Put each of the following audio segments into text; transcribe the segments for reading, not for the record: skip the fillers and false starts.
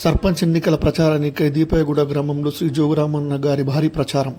సర్పంచ్ ఎన్నికల ప్రచారానికై దీపాయగూడ గ్రామంలో శ్రీ జోగురామన్న గారి భారీ ప్రచారం.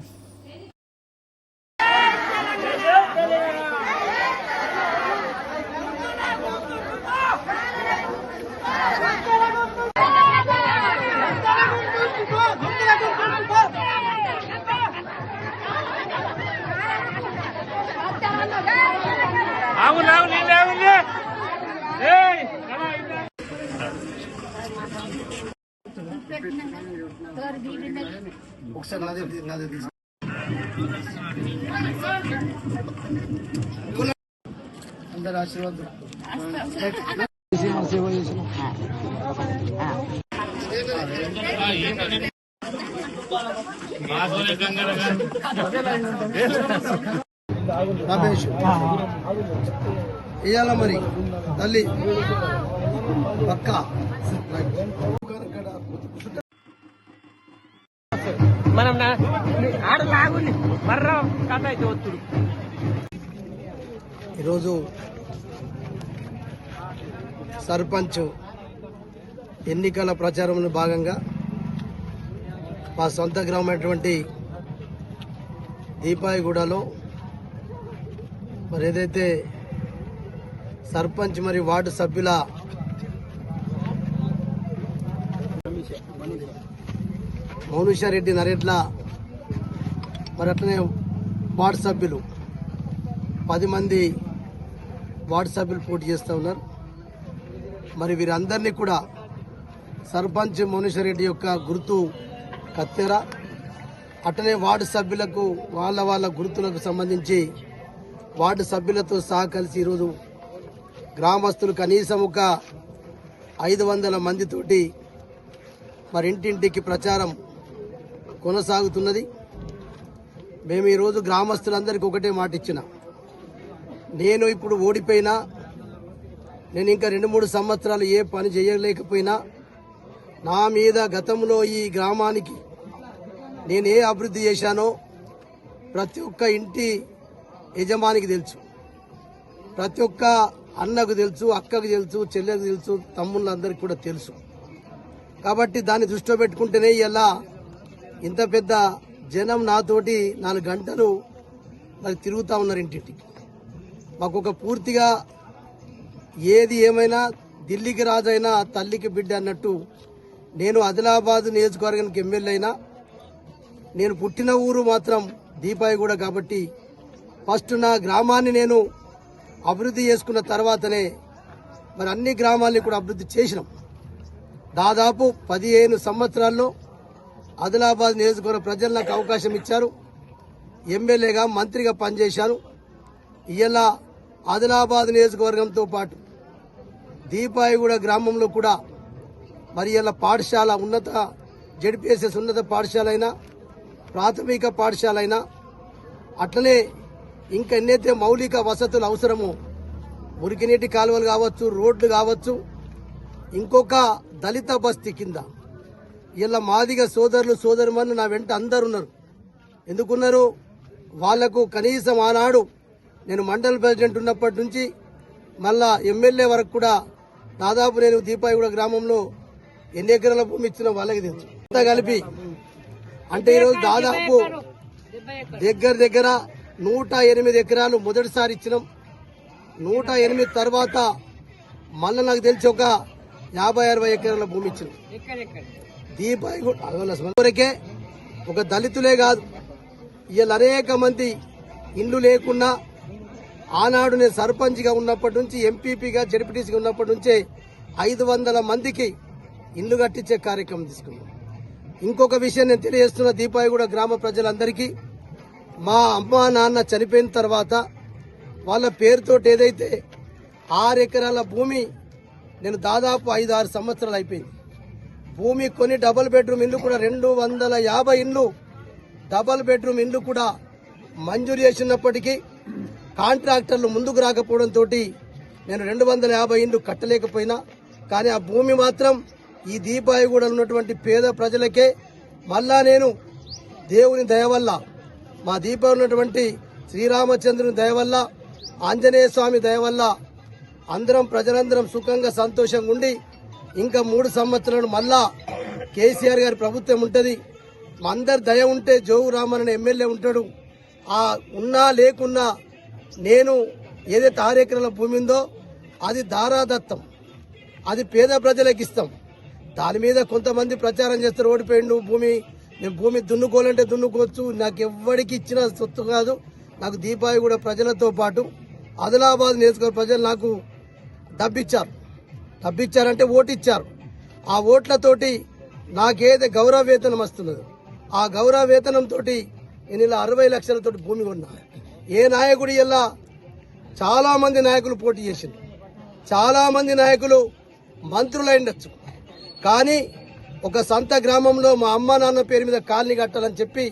అందరు ఆశీర్వాదం రమేష్ ఇయ్యాల మరి తల్లి పక్క మనం ఆడలాగుంది మర్ర కథ అయితే వస్తుడు. ఈరోజు సర్పంచ్ ఎన్నికల ప్రచారంలో భాగంగా మా సొంత గ్రామమైనటువంటి దీపాయగూడలో మరి ఏదైతే సర్పంచ్ మరియు వార్డు సభ్యుల మౌనుషారెడ్డి నరేట్ల మరి అట్లనే వార్డు సభ్యులు 10 మంది వార్డు సభ్యులు పోటీ చేస్తూ ఉన్నారు. మరి వీరందరినీ కూడా సర్పంచ్ మౌనుషారెడ్డి యొక్క గుర్తు కత్తెర, అట్లనే వార్డు సభ్యులకు వాళ్ళ గుర్తులకు సంబంధించి వార్డు సభ్యులతో సహా కలిసి ఈరోజు గ్రామస్తులు కనీసం ఒక 500 మందితోటి మరి ఇంటింటికి ప్రచారం కొనసాగుతున్నది. మేము ఈరోజు గ్రామస్తులందరికీ ఒకటే మాట ఇచ్చిన, నేను ఇప్పుడు ఓడిపోయినా, నేను ఇంకా 2-3 సంవత్సరాలు ఏ పని చేయలేకపోయినా, నా మీద గతంలో ఈ గ్రామానికి నేను ఏ అభివృద్ధి చేశానో ప్రతి ఒక్క ఇంటి యజమానికి తెలుసు, ప్రతి ఒక్క అన్నకు తెలుసు, అక్కకు తెలుసు, చెల్లెకు తెలుసు, తమ్ముళ్ళందరికీ కూడా తెలుసు. కాబట్టి దాన్ని దృష్టిలో పెట్టుకుంటేనే ఇలా ఇంత పెద్ద జనం నాతోటి 4 గంటలు మరి తిరుగుతూ ఉన్నారు ఇంటింటికి. మాకు ఒక పూర్తిగా ఏది ఏమైనా ఢిల్లీకి రాజైనా తల్లికి బిడ్డ అన్నట్టు, నేను ఆదిలాబాద్ నియోజకవర్గానికి ఎమ్మెల్యే అయినా నేను పుట్టిన ఊరు మాత్రం దీపాయగూడ. కాబట్టి ఫస్ట్ నా గ్రామాన్ని నేను అభివృద్ధి చేసుకున్న తర్వాతనే మరి అన్ని గ్రామాల్ని కూడా అభివృద్ధి చేసినాం. దాదాపు 15 సంవత్సరాల్లో ఆదిలాబాద్ నియోజకవర్గ ప్రజలు నాకు అవకాశం ఇచ్చారు. ఎమ్మెల్యేగా, మంత్రిగా పనిచేశాను. ఇలా ఆదిలాబాద్ నియోజకవర్గంతో పాటు దీపాయగూడ గ్రామంలో కూడా మరి ఇలా పాఠశాల, ఉన్నత జెడ్పీఎస్ఎస్ ఉన్నత పాఠశాల అయినా, ప్రాథమిక పాఠశాల అయినా, అట్లనే ఇంకా ఎన్నైతే మౌలిక వసతులు అవసరమో, మురికినీటి కాలువలు కావచ్చు, రోడ్లు కావచ్చు, ఇంకొక దళిత బస్తీ కింద ఇలా మాదిగ సోదరులు సోదరుమణులు నా వెంట అందరు ఉన్నారు. ఎందుకున్నారు? వాళ్లకు కనీసం ఆనాడు నేను మండల ప్రెసిడెంట్ ఉన్నప్పటి నుంచి మళ్ళా ఎమ్మెల్యే వరకు కూడా దాదాపు నేను దీపాయగూడ గ్రామంలో ఎన్ని ఎకరాల భూమి ఇచ్చిన వాళ్ళకి తెలుసు. అంతా కలిపి అంటే ఈరోజు దాదాపు దగ్గర 108 ఎకరాలు మొదటిసారి ఇచ్చినాం. 108 తర్వాత మళ్ళీ నాకు తెలిసి ఒక 50-60 ఎకరాల భూమి ఇచ్చినాం. దీపాయగూడకే ఒక దళితులే కాదు, ఇలా అనేక మంది ఇండ్లు లేకున్నా ఆనాడు నేను సర్పంచ్గా ఉన్నప్పటి నుంచి, ఎంపీపీగా, జడ్పీటీసీగా ఉన్నప్పటి నుంచే 500 మందికి ఇల్లు కట్టించే కార్యక్రమం తీసుకున్నాం. ఇంకొక విషయం నేను తెలియజేస్తున్న దీపాయగూడ గ్రామ ప్రజలందరికీ, మా అమ్మ నాన్న చనిపోయిన తర్వాత వాళ్ళ పేరుతోటి ఏదైతే 6 ఎకరాల భూమి నేను దాదాపు 5-6 సంవత్సరాలు అయిపోయింది. భూమి కొని డబుల్ బెడ్రూమ్ ఇల్లు కూడా 250 ఇండ్లు డబుల్ బెడ్రూమ్ ఇండ్లు కూడా మంజూరు చేసినప్పటికీ కాంట్రాక్టర్లు ముందుకు రాకపోవడంతో నేను 250 ఇండ్లు కట్టలేకపోయినా, కానీ ఆ భూమి మాత్రం ఈ దీపాయగూడలో ఉన్నటువంటి పేద ప్రజలకే మళ్ళా నేను దేవుని దయ వల్ల, మా దీపావళి ఉన్నటువంటి శ్రీరామచంద్రుని దయ వల్ల, ఆంజనేయ స్వామి దయ వల్ల అందరం ప్రజలందరం సుఖంగా సంతోషంగా ఉండి ఇంకా 3 సంవత్సరాలు మళ్ళా కేసీఆర్ గారి ప్రభుత్వం ఉంటది. మా అందరి దయ ఉంటే జోగు రామన్ ఎమ్మెల్యే ఉంటాడు. ఆ ఉన్నా లేకున్నా నేను ఏదైతే 6 ఎకరాల భూమి ఉందో అది దారాదత్తం, అది పేద ప్రజలకు ఇస్తాం. దాని మీద కొంతమంది ప్రచారం చేస్తారు, ఓడిపోయిండు భూమి, నేను భూమి దున్నుకోవాలంటే దున్నుకోవచ్చు, నాకు ఎవ్వడికి ఇచ్చిన సొత్తు కాదు. నాకు దీపావళి కూడా ప్రజలతో పాటు ఆదిలాబాద్ నియోజకవర్గ ప్రజలు నాకు డబ్బిచ్చారంటే ఓటు ఇచ్చారు. ఆ ఓట్లతోటి నాకేదైతే గౌరవ వేతనం వస్తున్నదో ఆ గౌరవ వేతనంతో నేను ఇలా 60 లక్షలతో భూమి కొన్నా. ఏ నాయకుడు ఇలా చాలా మంది నాయకులు పోటీ చేసిండు, చాలా మంది నాయకులు మంత్రులు ఉండొచ్చు, కానీ ఒక సంత గ్రామంలో మా అమ్మ నాన్న పేరు మీద కాలనీ కట్టాలని చెప్పి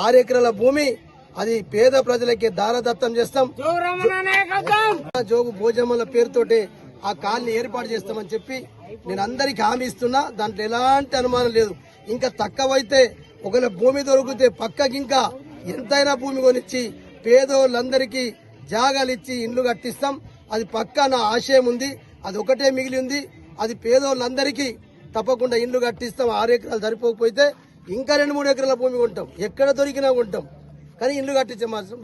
6 ఎకరాల భూమి అది పేద ప్రజలకి దారదత్తం చేస్తాం. జోగు భోజమ్మల పేరుతోటి ఆ కాలనీ ఏర్పాటు చేస్తామని చెప్పి నేను అందరికి హామీ ఇస్తున్నా. దాంట్లో ఎలాంటి అనుమానం లేదు. ఇంకా తక్కువైతే ఒకవేళ భూమి దొరికితే పక్కకి ఇంకా ఎంతైనా భూమి కొనిచ్చి పేదోళ్ళందరికీ జాగాలు ఇచ్చి ఇండ్లు కట్టిస్తాం. అది పక్కా నా ఆశయం ఉంది. అది ఒకటే మిగిలి ఉంది. అది పేదోళ్ళందరికీ తప్పకుండా ఇండ్లు కట్టిస్తాం. 6 ఎకరాలు సరిపోకపోతే ఇంకా 2-3 ఎకరాల భూమి కొంటాం, ఎక్కడ దొరికినా కొంటాం, కానీ ఇండ్లు కట్టించే మాత్రం